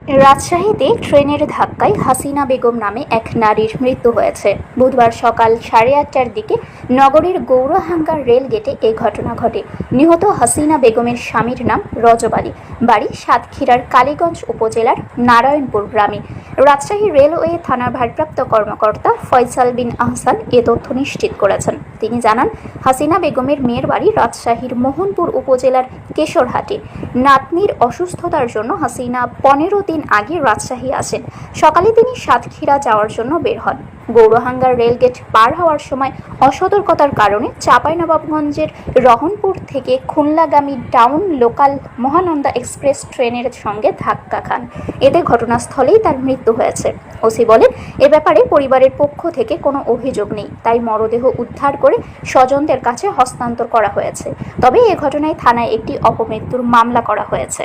রাজশাহীতে ট্রেনের ধাক্কায় হাসিনা বেগম নামে এক নারীর মৃত্যু হয়েছে। বুধবার সকাল 8:30টার দিকে নগরীর গৌরহাঙ্গা রেল গেটে এ ঘটনা ঘটে। নিহত হাসিনা বেগমের স্বামীর নাম রজব আলী, বাড়ি সাতক্ষীরার কালীগঞ্জ উপজেলার নারায়ণপুর গ্রামে। রাজশাহী রেলওয়ে থানার ভারপ্রাপ্ত কর্মকর্তা ফয়সাল বিন আহসান এ তথ্য নিশ্চিত করেছেন। তিনি জানান, হাসিনা বেগমের মেয়ের বাড়ি রাজশাহীর মোহনপুর উপজেলার কেশরহাটে। নাতনির অসুস্থতার জন্য হাসিনা 15 দিন আগে রাজশাহী আসেন। সকালে তিনি সাতক্ষীরা যাওয়ার জন্য বের হন। গৌরহাঙ্গার রেলগেট পার হওয়ার সময় অসতর্কতার কারণে চাঁপাইনবাবগঞ্জের রহনপুর থেকে খুলনাগামী টাউন লোকাল মহানন্দা এক্সপ্রেস ট্রেনের সঙ্গে ধাক্কা খান। এতে ঘটনাস্থলেই তার মৃত্যু হয়েছে। ওসি বলেন, এ ব্যাপারে পরিবারের পক্ষ থেকে কোনো অভিযোগ নেই, তাই মরদেহ উদ্ধার করে স্বজনদের কাছে হস্তান্তর করা হয়েছে। তবে এ ঘটনায় থানায় একটি অপমৃত্যুর মামলা করা হয়েছে।